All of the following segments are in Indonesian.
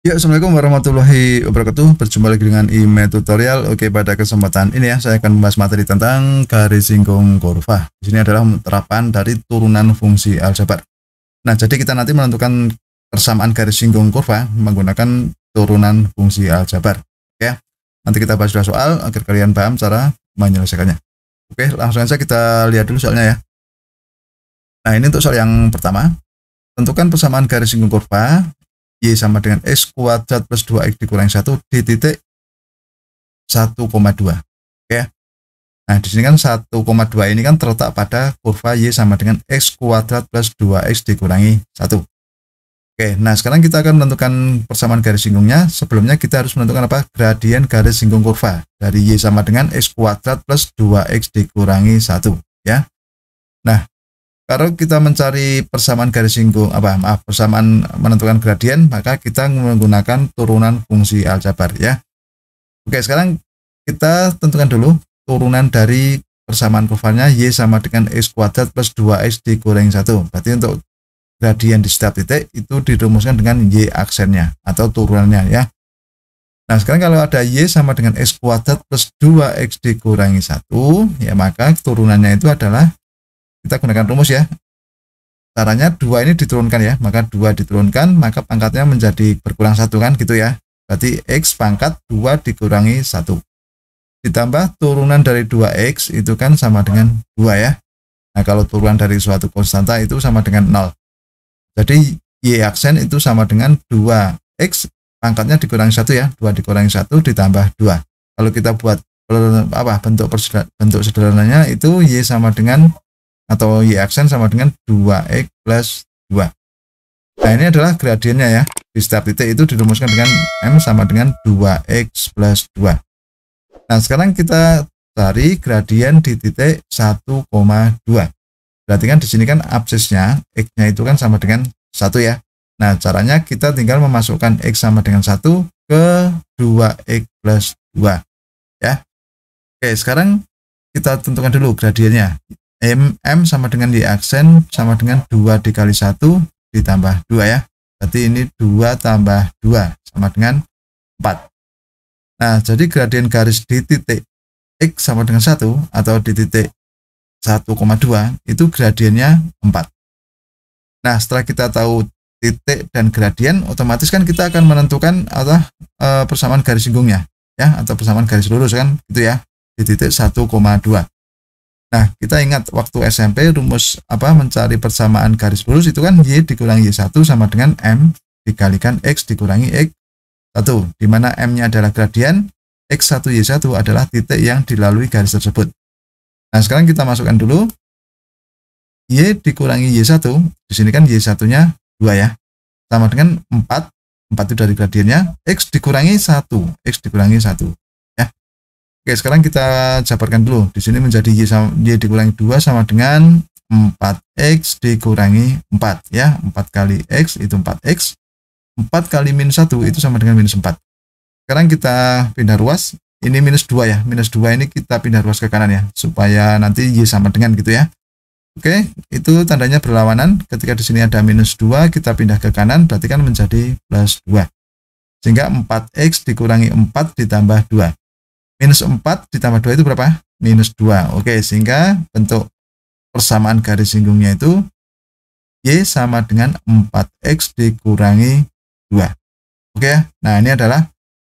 Ya, Assalamualaikum warahmatullahi wabarakatuh. Berjumpa lagi dengan IME Tutorial. Oke, pada kesempatan ini ya, saya akan membahas materi tentang garis singgung kurva. Di sini adalah terapan dari turunan fungsi aljabar. Nah, jadi kita nanti menentukan persamaan garis singgung kurva menggunakan turunan fungsi aljabar. Oke, nanti kita bahas dua soal agar kalian paham cara menyelesaikannya. Oke, langsung saja kita lihat dulu soalnya ya. Nah, ini untuk soal yang pertama. Tentukan persamaan garis singgung kurva Y sama dengan X kuadrat plus 2X dikurangi 1 di titik 1,2. Oke. Nah, di sini kan 1,2 ini kan terletak pada kurva Y sama dengan X kuadrat plus 2X dikurangi 1. Oke, nah sekarang kita akan menentukan persamaan garis singgungnya. Sebelumnya kita harus menentukan apa? Gradien garis singgung kurva dari Y sama dengan X kuadrat plus 2X dikurangi 1. Ya. Nah, kalau kita mencari persamaan garis singgung, persamaan menentukan gradien, maka kita menggunakan turunan fungsi aljabar ya. Oke, sekarang kita tentukan dulu turunan dari persamaan kurvanya Y sama dengan X kuadrat plus 2X dikurangi 1. Berarti untuk gradien di setiap titik itu dirumuskan dengan Y aksennya atau turunannya ya. Nah, sekarang kalau ada Y sama dengan X kuadrat plus 2X dikurangi 1, ya maka turunannya itu adalah, kita gunakan rumus ya. Caranya 2 ini diturunkan ya, maka 2 diturunkan, maka pangkatnya menjadi berkurang 1 kan gitu ya. Berarti X pangkat 2 dikurangi 1. Ditambah turunan dari 2X itu kan sama dengan 2 ya. Nah, kalau turunan dari suatu konstanta itu sama dengan 0. Jadi Y aksen itu sama dengan 2X pangkatnya dikurangi 1 ya. 2 dikurangi 1 ditambah 2. Kalau kita buat bentuk sederhananya itu Y sama dengan, atau Y aksen sama dengan 2X plus 2. Nah, ini adalah gradiennya ya. Di setiap titik itu dirumuskan dengan M sama dengan 2X plus 2. Nah, sekarang kita cari gradien di titik 1,2. Berarti kan di sini kan absisnya, X-nya itu kan sama dengan 1 ya. Nah, caranya kita tinggal memasukkan X sama dengan 1 ke 2X plus 2. Ya. Oke, sekarang kita tentukan dulu gradiennya. M sama dengan Y aksen sama dengan 2 dikali 1 ditambah 2 ya. Berarti ini 2 tambah 2 sama dengan 4. Nah, jadi gradien garis di titik X sama dengan 1 atau di titik 1,2 itu gradiennya 4. Nah, setelah kita tahu titik dan gradien, otomatis kan kita akan menentukan persamaan garis singgungnya ya, atau persamaan garis lurus kan gitu ya, di titik 1,2. Nah, kita ingat waktu SMP rumus mencari persamaan garis lurus itu kan Y dikurangi Y1 sama dengan M dikalikan X dikurangi X1, di mana M-nya adalah gradien, X1 Y1 adalah titik yang dilalui garis tersebut. Nah, sekarang kita masukkan dulu Y dikurangi Y1, di sini kan Y1-nya 2 ya, sama dengan 4 itu dari gradiennya, X dikurangi 1, X dikurangi 1. Oke, sekarang kita jabarkan dulu. Di sini menjadi Y dikurangi 2 sama dengan 4X dikurangi 4 ya. 4 kali X itu 4X. 4 kali minus 1 itu sama dengan minus 4. Sekarang kita pindah ruas. Ini minus 2 ya. Minus 2 ini kita pindah ruas ke kanan ya, supaya nanti Y sama dengan gitu ya. Oke, itu tandanya berlawanan. Ketika di sini ada minus 2, kita pindah ke kanan, berarti kan menjadi plus 2. Sehingga 4X dikurangi 4 ditambah 2. Minus 4 ditambah 2 itu berapa? Minus 2. Oke, sehingga bentuk persamaan garis singgungnya itu Y sama dengan 4X dikurangi 2. Oke ya. Nah, ini adalah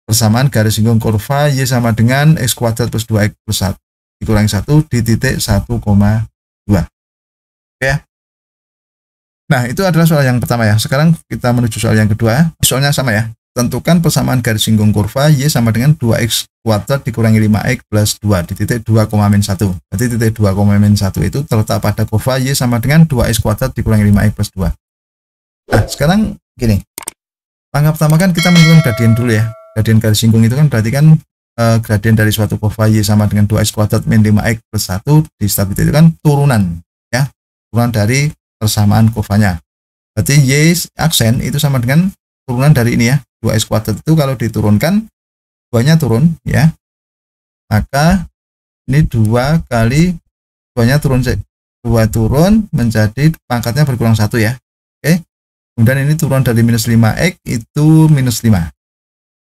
persamaan garis singgung kurva Y sama dengan X kuadrat plus 2X plus 1 dikurangi 1 di titik 1,2. Oke ya. Nah, itu adalah soal yang pertama ya. Sekarang kita menuju soal yang kedua. Soalnya sama ya. Tentukan persamaan garis singgung kurva Y sama dengan 2X kuadrat dikurangi 5X plus 2 di titik 2,-1. Berarti titik 2,-1 itu terletak pada kurva Y sama dengan 2X kuadrat dikurangi 5X plus 2. Nah, sekarang gini. Langkah pertama kan kita menentukan gradien dulu ya. Gradien garis singgung itu kan berarti kan gradien dari suatu kurva Y sama dengan 2X kuadrat min 5X plus 1 di setiap titik itu kan turunan ya. Turunan dari persamaan kurvanya. Berarti Y aksen itu sama dengan turunan dari ini ya. 2X kuadrat itu kalau diturunkan 2-nya turun ya, maka ini 2 kali 2-nya turun, 2 turun menjadi pangkatnya berkurang 1 ya. Oke, Kemudian ini turun dari minus 5x itu minus 5.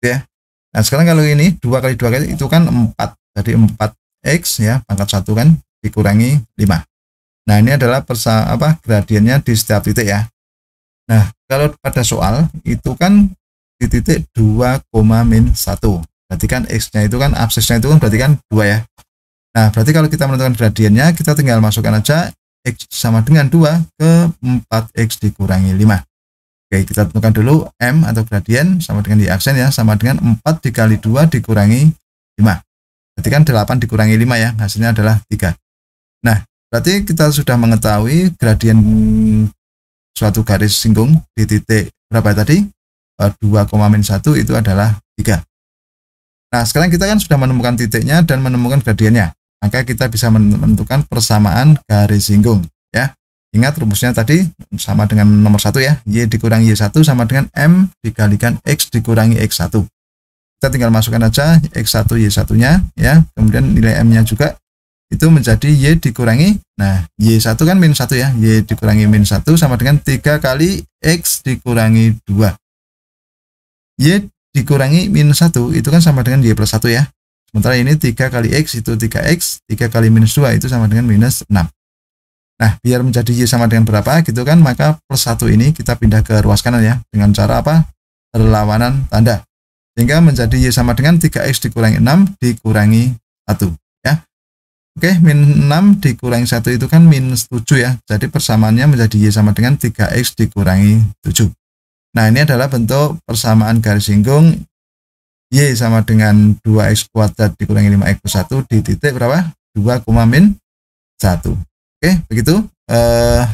Oke ya. Nah, sekarang kalau ini 2 kali 2 kali itu kan 4. Jadi 4x ya, pangkat 1 kan dikurangi 5. Nah, ini adalah gradiennya di setiap titik ya. Nah, kalau pada soal itu kan di titik 2, min 1. Berarti kan x-nya itu kan absisnya itu kan berarti kan 2 ya. Nah, berarti kalau kita menentukan gradiennya, kita tinggal masukkan aja x sama dengan 2 ke 4x dikurangi 5. Oke, kita tentukan dulu M atau gradien sama dengan Y aksen ya, sama dengan 4 dikali 2 dikurangi 5. Berarti kan 8 dikurangi 5 ya, hasilnya adalah 3. Nah, berarti kita sudah mengetahui gradien suatu garis singgung di titik berapa tadi? 2, min 1 itu adalah 3. Nah, sekarang kita kan sudah menemukan titiknya dan menemukan gradiennya. Maka kita bisa menentukan persamaan garis singgung ya. Ingat rumusnya tadi sama dengan nomor 1 ya. Y dikurangi Y1 sama dengan M dikalikan X dikurangi X1. Kita tinggal masukkan aja X1 Y1-nya ya. Kemudian nilai M-nya juga itu menjadi Y dikurangi. Nah, Y1 kan min 1 ya. Y dikurangi min 1 sama dengan 3 kali X dikurangi 2. Y dikurangi min 1 itu kan sama dengan Y plus 1 ya. Sementara ini 3 kali X itu 3X. 3 kali minus 2 itu sama dengan minus 6. Nah, biar menjadi Y sama dengan berapa gitu kan, maka plus 1 ini kita pindah ke ruas kanan ya, dengan cara apa? Perlawanan tanda. Sehingga menjadi Y sama dengan 3X dikurangi 6 dikurangi 1 ya. Oke, min 6 dikurangi 1 itu kan minus 7 ya. Jadi persamaannya menjadi Y sama dengan 3X dikurangi 7. Nah, ini adalah bentuk persamaan garis singgung Y sama dengan 2X kuadrat dikurangi 5X plus 1 di titik berapa? 2, min 1. Oke, begitu.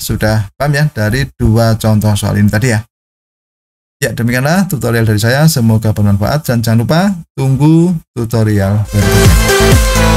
Sudah paham ya dari 2 contoh soal ini tadi ya. Ya, demikianlah tutorial dari saya. Semoga bermanfaat dan jangan lupa tunggu tutorial berikutnya.